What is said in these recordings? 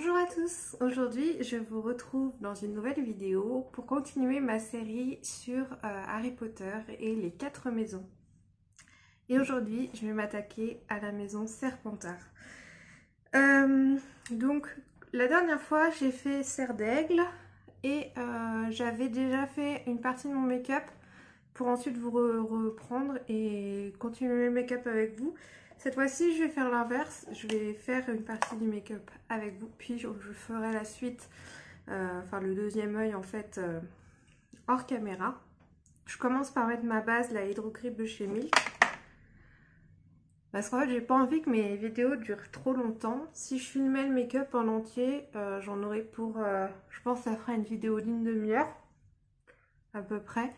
Bonjour à tous, aujourd'hui je vous retrouve dans une nouvelle vidéo pour continuer ma série sur Harry Potter et les 4 maisons. Et aujourd'hui je vais m'attaquer à la maison Serpentard. Donc la dernière fois j'ai fait Serre d'Aigle et j'avais déjà fait une partie de mon make-up pour ensuite vous reprendre et continuer le make-up avec vous. Cette fois-ci, je vais faire l'inverse. Je vais faire une partie du make-up avec vous, puis je ferai la suite, enfin le deuxième œil en fait, hors caméra. Je commence par mettre ma base, la Hydro Grip de chez Milk. Parce qu'en fait, j'ai pas envie que mes vidéos durent trop longtemps. Si je filmais le make-up en entier, j'en aurais pour, je pense que ça fera une vidéo d'une demi-heure, à peu près.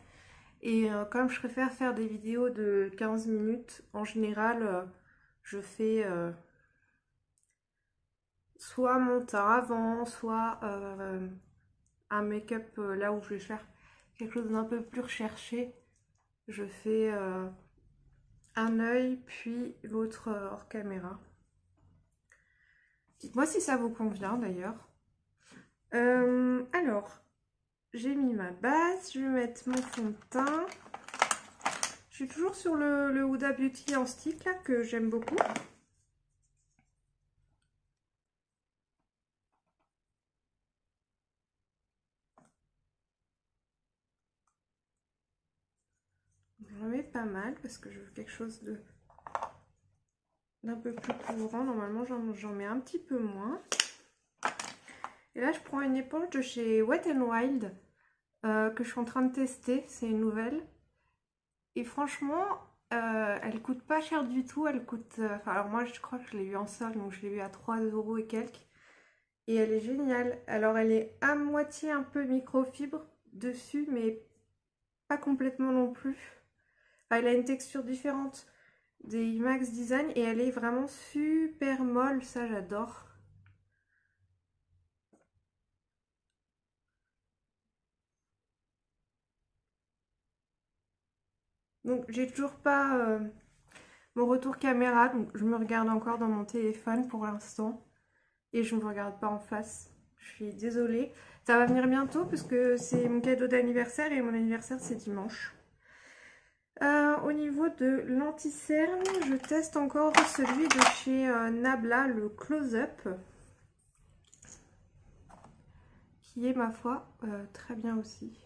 Et comme je préfère faire des vidéos de 15 minutes, en général, je fais soit mon teint avant, soit un make-up là où je vais faire quelque chose d'un peu plus recherché. Je fais un œil, puis l'autre hors caméra. Dites-moi si ça vous convient d'ailleurs. Alors, j'ai mis ma base, je vais mettre mon fond de teint. Je suis toujours sur le Huda Beauty en stick là, que j'aime beaucoup. J'en mets pas mal parce que je veux quelque chose d'un peu plus couvrant. Normalement j'en mets un petit peu moins. Et là je prends une éponge de chez Wet n Wild que je suis en train de tester. C'est une nouvelle. Et franchement elle coûte pas cher du tout. Elle coûte... alors moi je crois que je l'ai eu en solde, donc je l'ai eu à 3 € et quelques. Et elle est géniale. Alors elle est à moitié un peu microfibre dessus, mais pas complètement non plus. Enfin, elle a une texture différente des IMAX Design et elle est vraiment super molle, ça j'adore. Donc j'ai toujours pas mon retour caméra, donc je me regarde encore dans mon téléphone pour l'instant et je ne me regarde pas en face. Je suis désolée. Ça va venir bientôt parce que c'est mon cadeau d'anniversaire et mon anniversaire c'est dimanche. Au niveau de l'anti-cerne, je teste encore celui de chez Nabla, le Close-Up, qui est ma foi très bien aussi.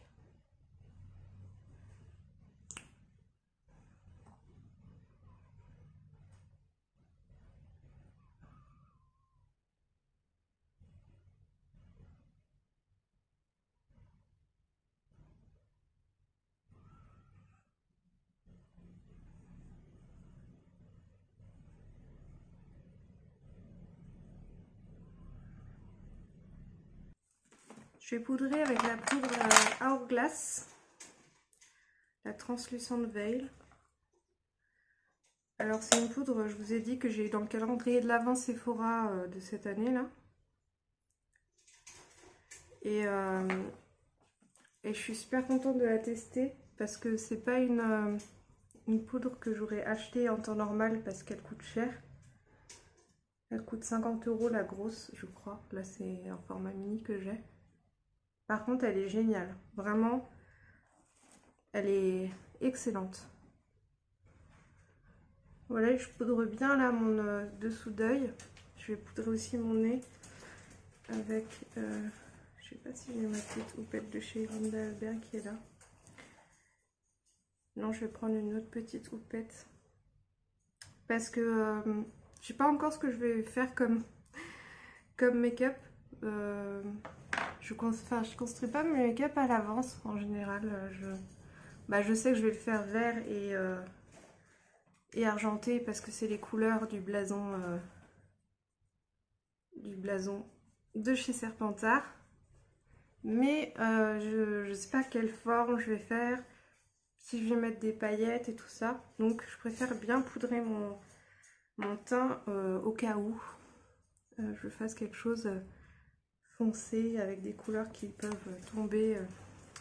Je vais poudrer avec la poudre Hourglass, la Translucent Veil. Alors c'est une poudre, je vous ai dit que j'ai eu dans le calendrier de l'Avent Sephora de cette année là. Et je suis super contente de la tester parce que c'est pas une poudre que j'aurais achetée en temps normal parce qu'elle coûte cher. Elle coûte 50 € la grosse, je crois. Là c'est un format mini que j'ai. Par contre, elle est géniale. Vraiment, elle est excellente. Voilà, je poudre bien là mon dessous d'œil. Je vais poudrer aussi mon nez avec... je sais pas si j'ai ma petite houppette de chez Linda Albert qui est là. Non, je vais prendre une autre petite houppette. Parce que je sais pas encore ce que je vais faire comme make-up. Je construis pas mes make-up à l'avance en général. Je sais que je vais le faire vert et argenté parce que c'est les couleurs du blason de chez Serpentard. Mais je sais pas quelle forme je vais faire, si je vais mettre des paillettes et tout ça. Donc je préfère bien poudrer mon teint au cas où je fasse quelque chose foncé avec des couleurs qui peuvent tomber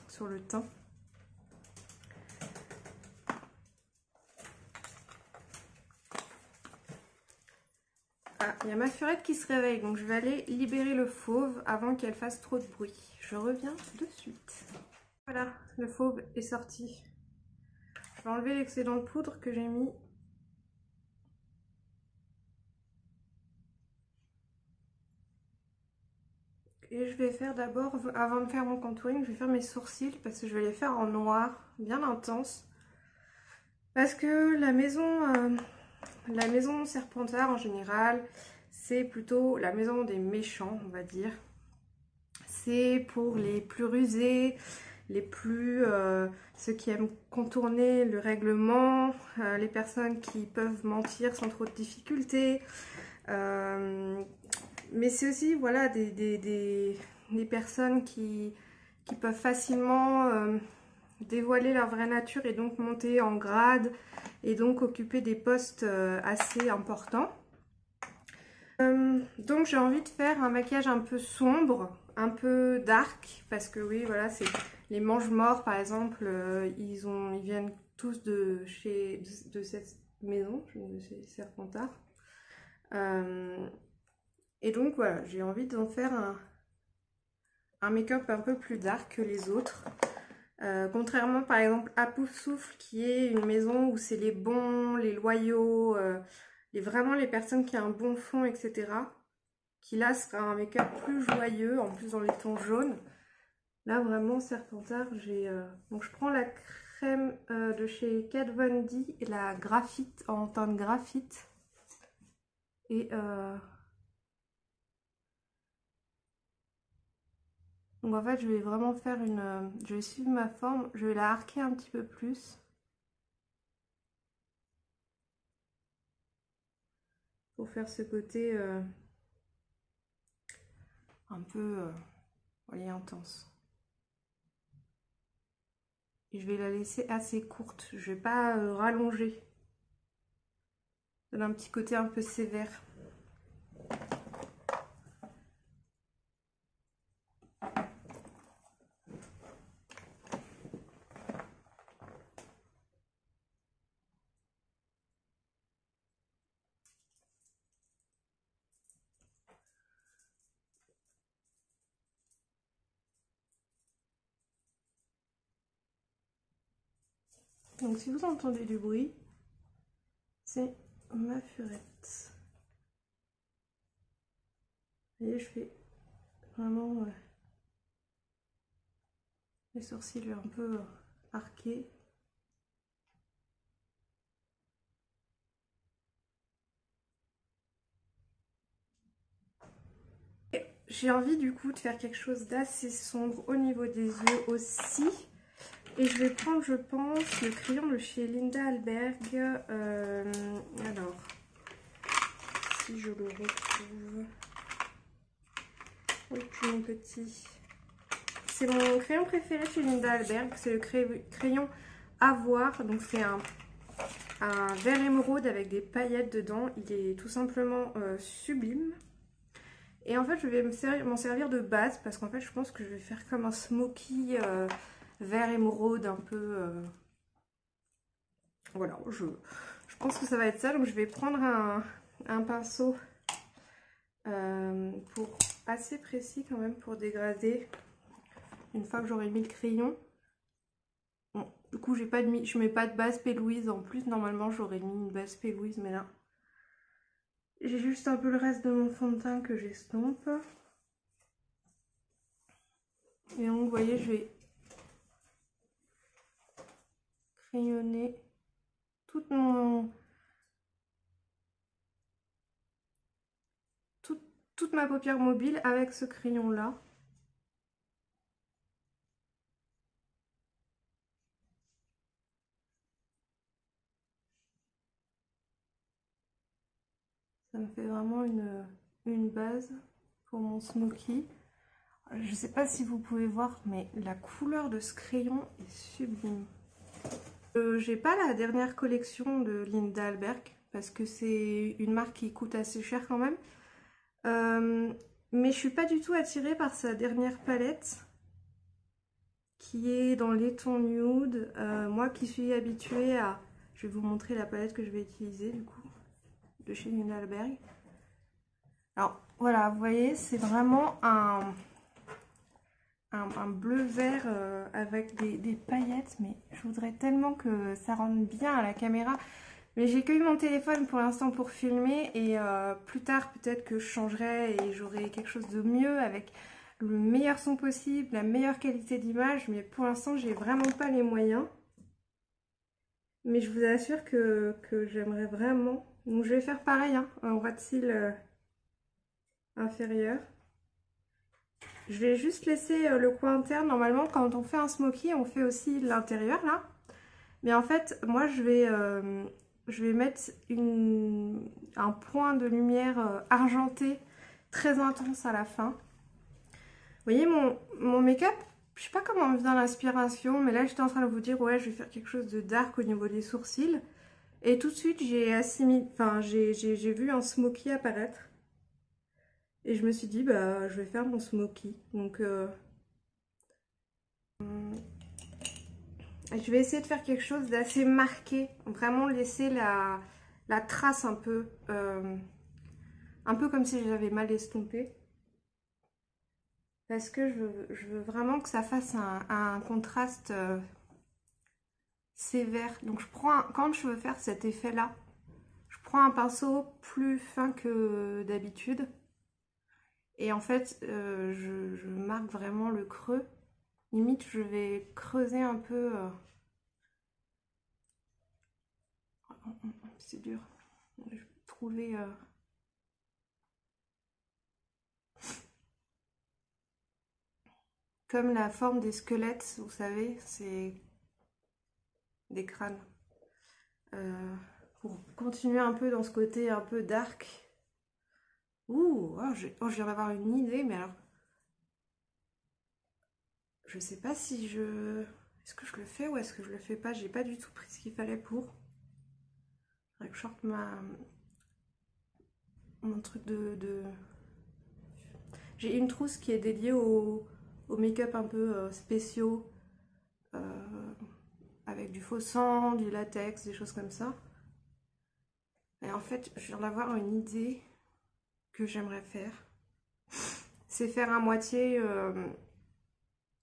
sur le teint. Ah, il y a ma furette qui se réveille, donc je vais aller libérer le fauve avant qu'elle fasse trop de bruit. Je reviens de suite. Voilà, le fauve est sorti. Je vais enlever l'excédent de poudre que j'ai mis. Et je vais faire d'abord, avant de faire mon contouring, je vais faire mes sourcils parce que je vais les faire en noir, bien intense. Parce que la maison Serpentard en général, c'est plutôt la maison des méchants, on va dire. C'est pour les plus rusés, ceux qui aiment contourner le règlement, les personnes qui peuvent mentir sans trop de difficultés. Mais c'est aussi, voilà, des personnes qui peuvent facilement dévoiler leur vraie nature et donc monter en grade et donc occuper des postes assez importants. Donc j'ai envie de faire un maquillage un peu sombre, un peu dark, parce que oui, voilà, c'est les mange-morts par exemple, ils viennent tous de cette maison, de chez Serpentard. Et donc voilà, j'ai envie d'en faire un make-up un peu plus dark que les autres. Contrairement par exemple à Poufsouffle, qui est une maison où c'est les bons, les loyaux, vraiment les personnes qui ont un bon fond, etc. Qui là sera un make-up plus joyeux, en plus dans les tons jaunes. Là vraiment Serpentard, donc je prends la crème de chez Kat Von D, la graphite en teinte graphite. Et donc en fait je vais vraiment faire je vais suivre ma forme, je vais la arquer un petit peu plus. Pour faire ce côté un peu voyez, intense. Et je vais la laisser assez courte, je vais pas rallonger. Ça donne un petit côté un peu sévère. Donc si vous entendez du bruit, c'est ma furette. Vous voyez, je fais vraiment les sourcils un peu arqués. J'ai envie du coup de faire quelque chose d'assez sombre au niveau des yeux aussi. Et je vais prendre, je pense, le crayon de chez Linda Alberg. Alors, si je le retrouve. Oui, mon petit. C'est mon crayon préféré chez Linda Alberg. C'est le crayon Avoir. Donc c'est un vert émeraude avec des paillettes dedans. Il est tout simplement sublime. Et en fait, je vais m'en servir de base parce qu'en fait, je pense que je vais faire comme un smoky vert émeraude un peu... Voilà, je pense que ça va être ça. Donc, je vais prendre un pinceau assez précis quand même pour dégrader une fois que j'aurai mis le crayon. Bon, du coup, je mets pas de base P. Louise en plus. Normalement, j'aurais mis une base P. Louise, mais là, j'ai juste un peu le reste de mon fond de teint que j'estompe. Et donc, vous voyez, je vais crayonner toute ma paupière mobile avec ce crayon là. Ça me fait vraiment une base pour mon smoky. Je ne sais pas si vous pouvez voir, mais la couleur de ce crayon est sublime. J'ai pas la dernière collection de Linda Alberg parce que c'est une marque qui coûte assez cher quand même. Mais je suis pas du tout attirée par sa dernière palette qui est dans les tons nude. Moi qui suis habituée à... Je vais vous montrer la palette que je vais utiliser du coup de chez Linda Alberg. Alors voilà, vous voyez, c'est vraiment un bleu-vert avec des paillettes, mais je voudrais tellement que ça rende bien à la caméra. Mais j'ai que eu mon téléphone pour l'instant pour filmer et plus tard peut-être que je changerai et j'aurai quelque chose de mieux avec le meilleur son possible, la meilleure qualité d'image, mais pour l'instant j'ai vraiment pas les moyens. Mais je vous assure que j'aimerais vraiment. Donc je vais faire pareil, hein, en ras de cils inférieur. Je vais juste laisser le coin interne. Normalement, quand on fait un smoky, on fait aussi l'intérieur là. Mais en fait, moi je vais mettre un point de lumière argenté très intense à la fin. Vous voyez mon make-up, je sais pas comment me vient l'inspiration, mais là j'étais en train de vous dire ouais je vais faire quelque chose de dark au niveau des sourcils. Et tout de suite j'ai vu un smoky apparaître. Et je me suis dit bah je vais faire mon smoky. Donc je vais essayer de faire quelque chose d'assez marqué. Vraiment laisser la trace un peu comme si j'avais mal estompé. Parce que je veux vraiment que ça fasse un contraste sévère. Donc quand je veux faire cet effet-là, je prends un pinceau plus fin que d'habitude. Et en fait, je marque vraiment le creux. Limite, je vais creuser un peu. C'est dur. Je vais trouver... Comme la forme des squelettes, vous savez, c'est des crânes. Pour continuer un peu dans ce côté un peu dark. Ouh, je viens d'avoir une idée, mais alors... Je sais pas si je... Est-ce que je le fais ou est-ce que je le fais pas? J'ai pas du tout pris ce qu'il fallait pour. Faudrait que je sorte mon truc de... J'ai une trousse qui est dédiée au make-up un peu spéciaux. Avec du faux sang, du latex, des choses comme ça. Et en fait, je viens d'avoir une idée que j'aimerais faire. C'est faire à moitié...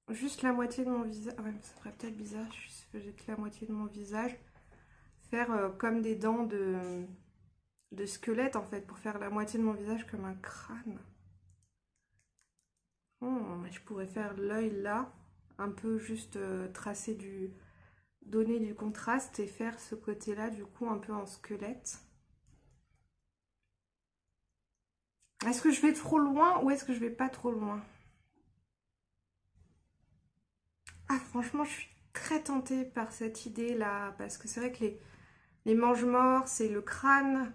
juste la moitié de mon visage. Ah ouais, ça ferait peut-être bizarre si je faisais que la moitié de mon visage. Faire comme des dents de squelette en fait, pour faire la moitié de mon visage comme un crâne. Je pourrais faire l'œil là, un peu juste tracer donner du contraste et faire ce côté là du coup un peu en squelette. Est-ce que je vais trop loin ou est-ce que je vais pas trop loin? Ah franchement je suis très tentée par cette idée là, parce que c'est vrai que les mange-morts, c'est le crâne,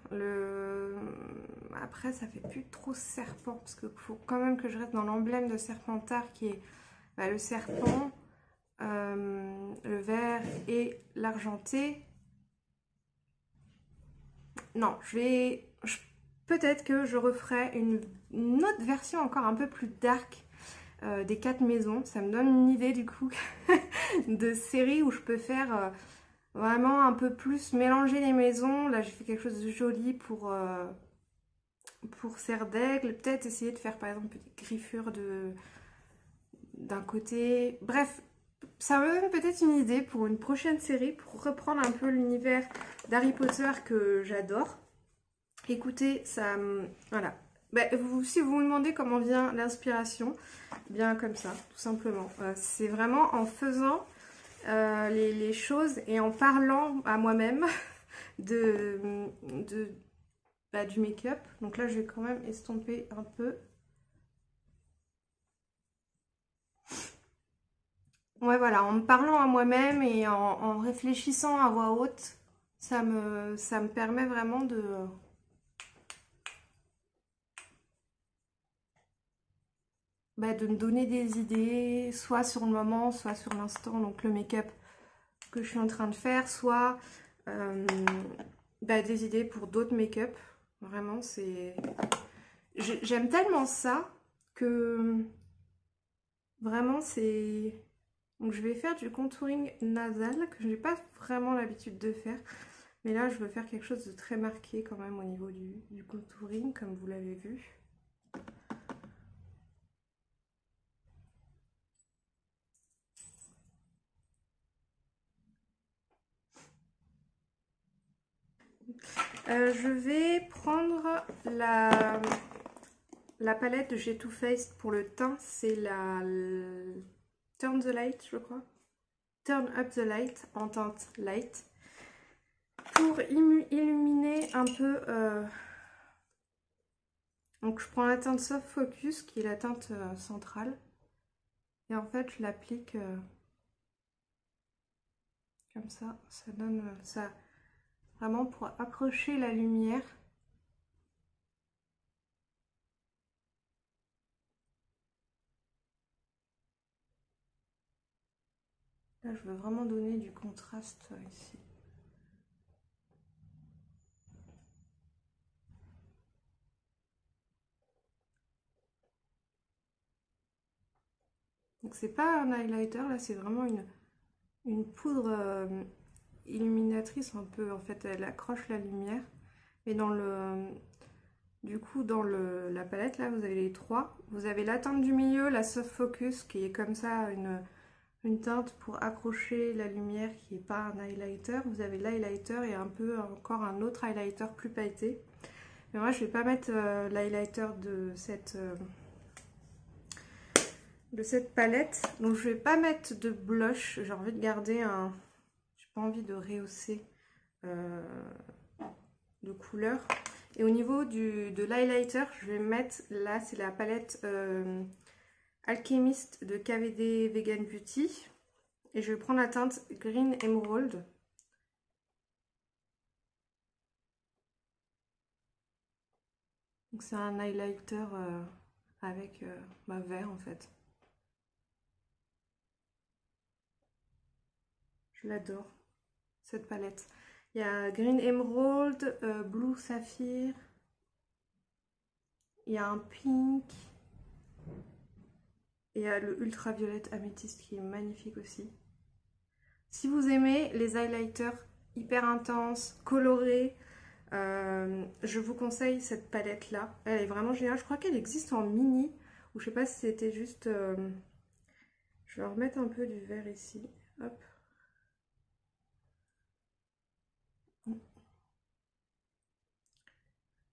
après ça fait plus trop serpent, parce qu'il faut quand même que je reste dans l'emblème de Serpentard qui est le serpent, le vert et l'argenté. Non, peut-être que je referai une autre version encore un peu plus dark des 4 maisons. Ça me donne une idée du coup de série où je peux faire... vraiment un peu plus mélanger les maisons. Là, j'ai fait quelque chose de joli pour Serre d'Aigle. Peut-être essayer de faire, par exemple, des griffures d'un côté. Bref, ça me donne peut-être une idée pour une prochaine série, pour reprendre un peu l'univers d'Harry Potter que j'adore. Écoutez, ça... Voilà. Bah, si vous vous demandez comment vient l'inspiration, bien comme ça, tout simplement. C'est vraiment en faisant... les choses et en parlant à moi-même du make-up. Donc là, je vais quand même estomper un peu. Ouais, voilà, en me parlant à moi-même et en réfléchissant à voix haute, ça me permet vraiment de me donner des idées, soit sur le moment, soit sur l'instant, donc le make-up que je suis en train de faire, soit des idées pour d'autres make-up. Vraiment, j'aime tellement ça que vraiment c'est... Donc je vais faire du contouring nasal que je n'ai pas vraiment l'habitude de faire. Mais là, je veux faire quelque chose de très marqué quand même au niveau du contouring, comme vous l'avez vu. Je vais prendre la palette de chez Too Faced pour le teint. C'est la Turn the Light, je crois. Turn Up the Light en teinte light. Pour illuminer un peu... Donc je prends la teinte Soft Focus, qui est la teinte centrale. Et en fait, je l'applique comme ça. Ça donne ça vraiment pour accrocher la lumière. Là, je veux vraiment donner du contraste ici. Donc c'est pas un highlighter, là c'est vraiment une poudre illuminatrice un peu, en fait elle accroche la lumière. Et dans du coup dans la palette là vous avez les trois. Vous avez la teinte du milieu, la Soft Focus qui est comme ça une teinte pour accrocher la lumière qui n'est pas un highlighter. Vous avez l'highlighter et un peu encore un autre highlighter plus pailleté. Mais moi je vais pas mettre l'highlighter de cette palette, donc je vais pas mettre de blush. J'ai envie de garder j'ai pas envie de rehausser de couleur. Et au niveau de l'highlighter, je vais mettre là, c'est la palette Alchemist de KVD Vegan Beauty, et je vais prendre la teinte Green Emerald. Donc c'est un highlighter avec vert en fait. Je l'adore, cette palette. Il y a Green Emerald, Blue Saphir, il y a un pink, et il y a le ultraviolet améthyste qui est magnifique aussi. Si vous aimez les highlighters hyper intenses, colorés, je vous conseille cette palette là. Elle est vraiment géniale. Je crois qu'elle existe en mini, ou je sais pas si c'était juste... Je vais remettre un peu du vert ici. Hop.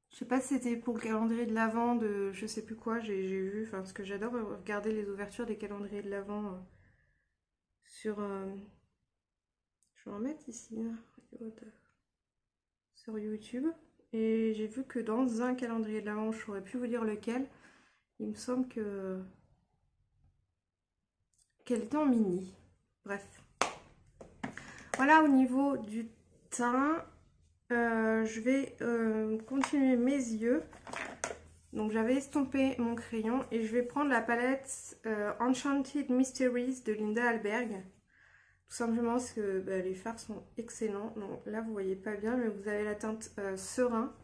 Je sais pas si c'était pour le calendrier de l'Avent de je sais plus quoi, j'ai vu, enfin parce que j'adore regarder les ouvertures des calendriers de l'Avent sur... je vais en mettre ici, sur YouTube. Et j'ai vu que dans un calendrier de l'Avent, je saurais plus vous dire lequel, il me semble qu'elle était en mini. Bref. Voilà au niveau du teint. Je vais continuer mes yeux. Donc j'avais estompé mon crayon et je vais prendre la palette Enchanted Mysteries de Linda Alberg. Tout simplement parce que les fards sont excellents. Donc là vous voyez pas bien, mais vous avez la teinte Serein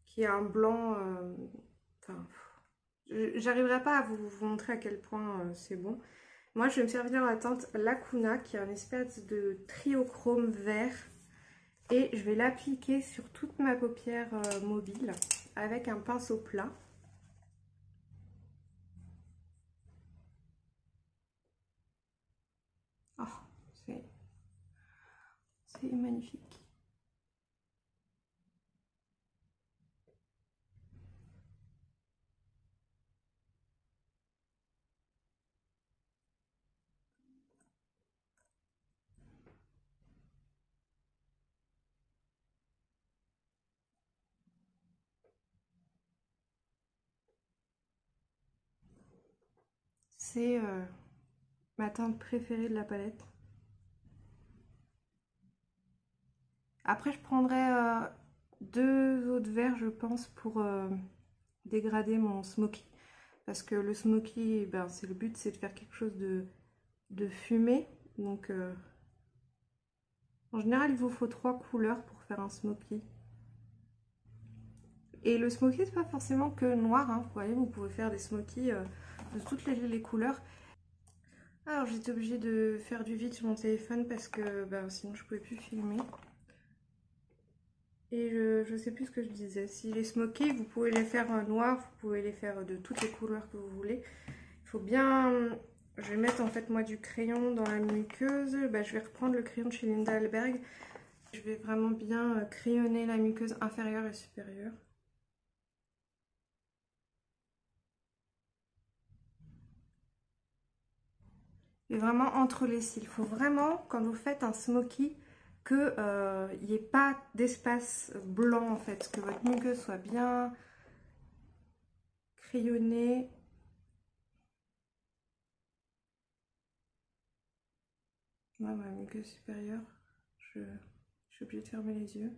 qui est un blanc. Enfin, j'arriverai pas à vous montrer à quel point c'est bon. Moi je vais me servir de la teinte Lacuna qui est un espèce de triochrome vert. Et je vais l'appliquer sur toute ma paupière mobile avec un pinceau plat. Oh, c'est magnifique. C'est ma teinte préférée de la palette. Après, je prendrai 2 autres verres, je pense, pour dégrader mon smoky. Parce que le smoky, c'est le but, c'est de faire quelque chose de fumé. Donc, en général, il vous faut 3 couleurs pour faire un smoky. Et le smoky, c'est pas forcément que noir, hein. Vous voyez, vous pouvez faire des smokies de toutes les couleurs. Alors, j'étais obligée de faire du vide sur mon téléphone parce que sinon je pouvais plus filmer. Et je sais plus ce que je disais. Si les smokies, vous pouvez les faire noirs, vous pouvez les faire de toutes les couleurs que vous voulez. Il faut bien... Je vais mettre en fait moi du crayon dans la muqueuse. Je vais reprendre le crayon de chez Linda Alberg. Je vais vraiment bien crayonner la muqueuse inférieure et supérieure. Et vraiment entre les cils. Il faut vraiment, quand vous faites un smoky, qu'il n'y ait pas d'espace blanc en fait. Que votre muqueuse soit bien crayonnée. Moi, ma muqueuse supérieure, je suis obligée de fermer les yeux.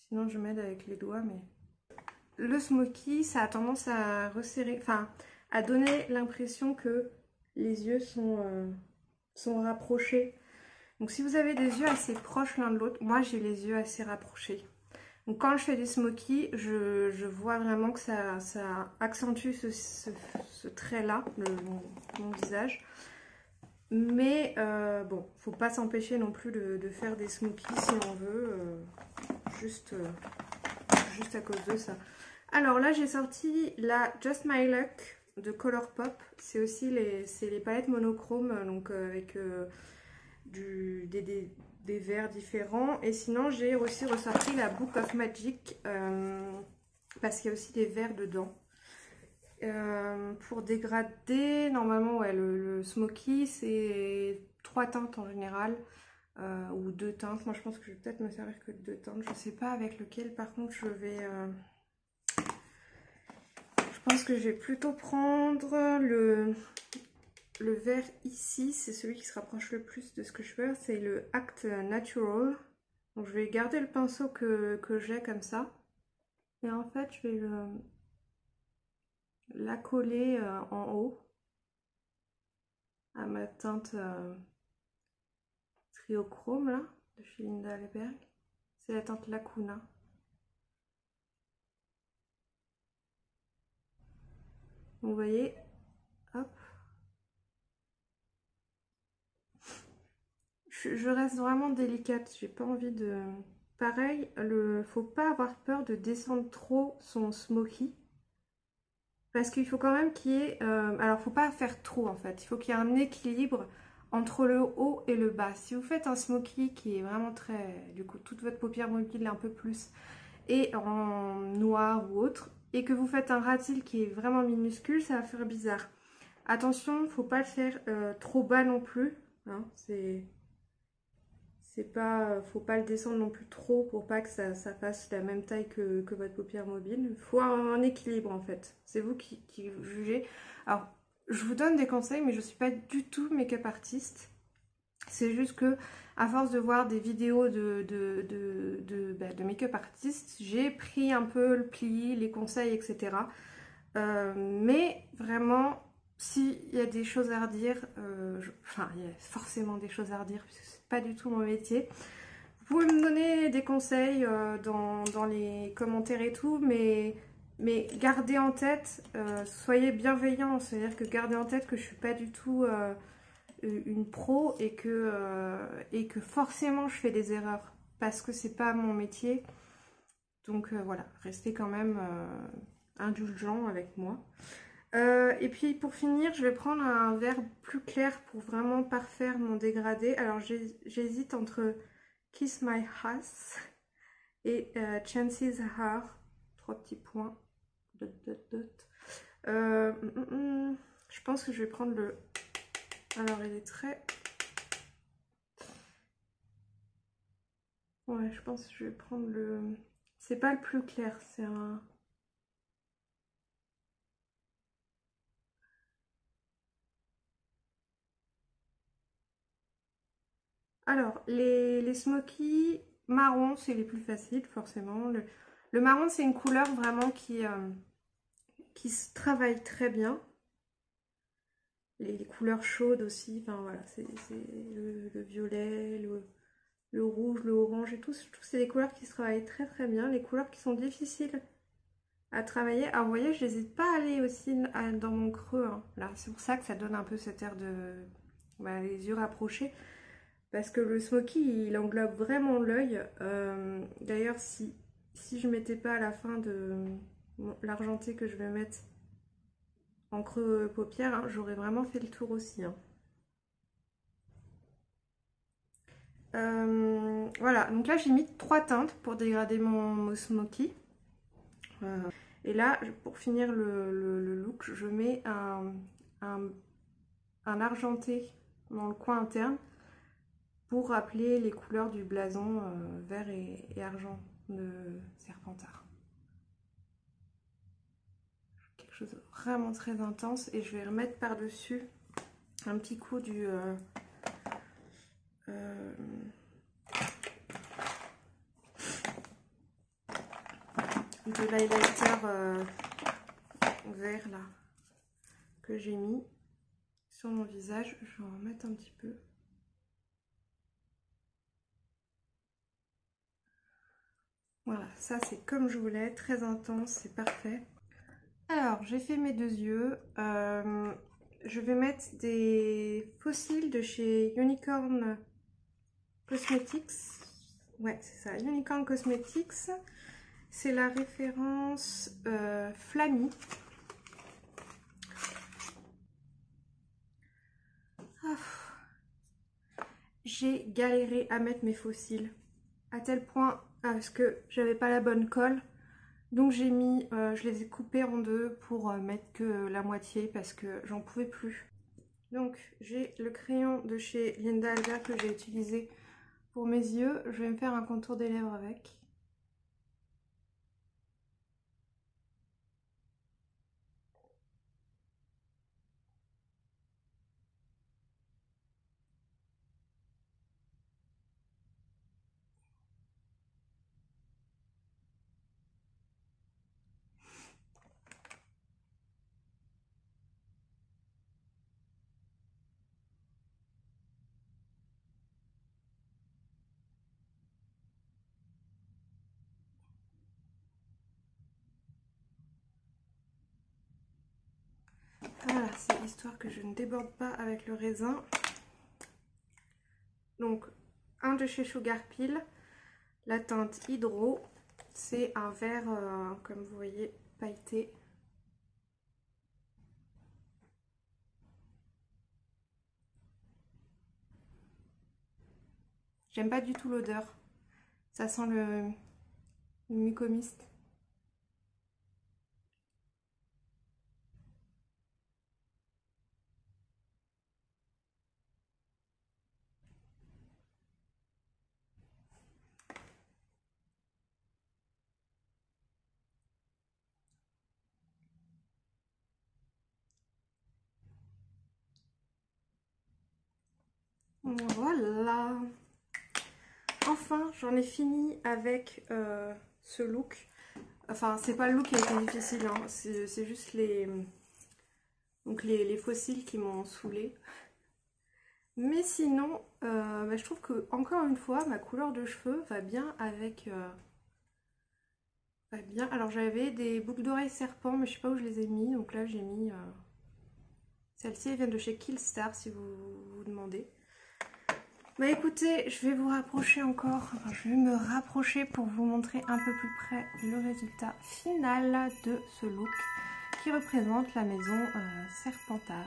Sinon, je m'aide avec les doigts, mais... Le smoky, ça a tendance à resserrer, enfin, à donner l'impression que les yeux sont rapprochés. Donc si vous avez des yeux assez proches l'un de l'autre, moi j'ai les yeux assez rapprochés. Donc quand je fais des smoky, je vois vraiment que ça accentue ce trait-là, mon visage. Mais bon, faut pas s'empêcher non plus de faire des smoky si on veut, juste à cause de ça. Alors là, j'ai sorti la Just My Luck de Colourpop. C'est aussi les palettes monochromes, donc avec des verts différents. Et sinon, j'ai aussi ressorti la Book of Magic parce qu'il y a aussi des verts dedans. Pour dégrader, normalement, ouais, le smoky, c'est 3 teintes en général. Ou 2 teintes. Moi, je pense que je vais peut-être me servir que de 2 teintes. Je sais pas avec lequel, par contre, je vais... Je pense que je vais plutôt prendre le vert ici, c'est celui qui se rapproche le plus de ce que je veux, c'est le Act Natural. Donc je vais garder le pinceau que j'ai comme ça. Et en fait, je vais l'accoler en haut à ma teinte Triochrome là, de chez Linda Leberg. C'est la teinte Lacuna. Vous voyez, hop. Je reste vraiment délicate, j'ai pas envie de... Pareil, faut pas avoir peur de descendre trop son smoky. Parce qu'il faut quand même qu'il y ait... alors, faut pas faire trop en fait. Il faut qu'il y ait un équilibre entre le haut et le bas. Si vous faites un smoky qui est vraiment très... Du coup, toute votre paupière mobile un peu plus et en noir ou autre, et que vous faites un rat cils qui est vraiment minuscule, ça va faire bizarre. Attention, faut pas le faire trop bas non plus. Hein, faut pas le descendre non plus trop pour pas que ça fasse la même taille que votre paupière mobile. Il faut un équilibre en fait. C'est vous qui jugez. Alors, je vous donne des conseils, mais je suis pas du tout make-up artiste. C'est juste que, à force de voir des vidéos de make-up artistes, j'ai pris un peu le pli, les conseils, etc. Mais vraiment, s'il y a des choses à redire, enfin, il y a forcément des choses à redire, puisque c'est pas du tout mon métier. Vous pouvez me donner des conseils dans les commentaires et tout, mais gardez en tête, soyez bienveillants, c'est-à-dire que gardez en tête que je suis pas du tout une pro et que forcément je fais des erreurs, parce que c'est pas mon métier. Donc voilà, restez quand même indulgents avec moi. Et puis pour finir, je vais prendre un vert plus clair pour vraiment parfaire mon dégradé. Alors j'hésite entre Kiss My Ass et Chances Are, 3 petits points. Je pense que je vais prendre le... Alors il est très... Ouais, je pense que je vais prendre le... C'est pas le plus clair, c'est un... Alors, les smoky marron, c'est les plus faciles, forcément. Le marron, c'est une couleur vraiment qui se travaille très bien. Les couleurs chaudes aussi, enfin voilà, c'est le violet, le rouge, le orange et tout. Je trouve que c'est des couleurs qui se travaillent très très bien. Les couleurs qui sont difficiles à travailler. Alors, vous voyez, je n'hésite pas à aller aussi dans mon creux. Hein. Là, c'est pour ça que ça donne un peu cet air de... les yeux rapprochés. Parce que le smoky, il englobe vraiment l'œil. D'ailleurs, si je ne mettais pas à la fin de l'argenté que je vais mettre en creux paupières, hein, j'aurais vraiment fait le tour aussi. Hein. Voilà, donc là j'ai mis 3 teintes pour dégrader mon smoky. Et là, pour finir le look, je mets un argenté dans le coin interne pour rappeler les couleurs du blason vert et argent de Serpentard. Quelque chose de vraiment très intense, et je vais remettre par-dessus un petit coup de l'highlighter vert là que j'ai mis sur mon visage. Je vais en remettre un petit peu. Voilà, ça c'est comme je voulais, très intense, c'est parfait. Alors, j'ai fait mes 2 yeux. Je vais mettre des fossiles de chez Unicorn Cosmetics. Ouais, c'est ça, Unicorn Cosmetics. C'est la référence Flammy. J'ai galéré à mettre mes fossiles. À tel point parce que j'avais pas la bonne colle. Donc j'ai mis, je les ai coupés en 2 pour mettre que la moitié parce que j'en pouvais plus. Donc j'ai le crayon de chez Linda Albert que j'ai utilisé pour mes yeux. Je vais me faire un contour des lèvres avec. Voilà, c'est histoire que je ne déborde pas avec le raisin. Donc, un de chez Sugar Peel, la teinte Hydro. C'est un vert, comme vous voyez, pailleté. J'aime pas du tout l'odeur. Ça sent le mucomyste. Voilà. Enfin, j'en ai fini avec ce look. Enfin, c'est pas le look qui a été difficile, hein. C'est juste donc les fossiles qui m'ont saoulée. Mais sinon, bah, je trouve que, encore une fois, ma couleur de cheveux va bien avec... va bien. Alors, j'avais des boucles d'oreilles serpent, mais je sais pas où je les ai mis. Donc là, j'ai mis... celle-ci, elle vient de chez Killstar, si vous vous demandez. Bah écoutez, je vais vous rapprocher encore, enfin, je vais me rapprocher pour vous montrer un peu plus près le résultat final de ce look qui représente la maison Serpentard.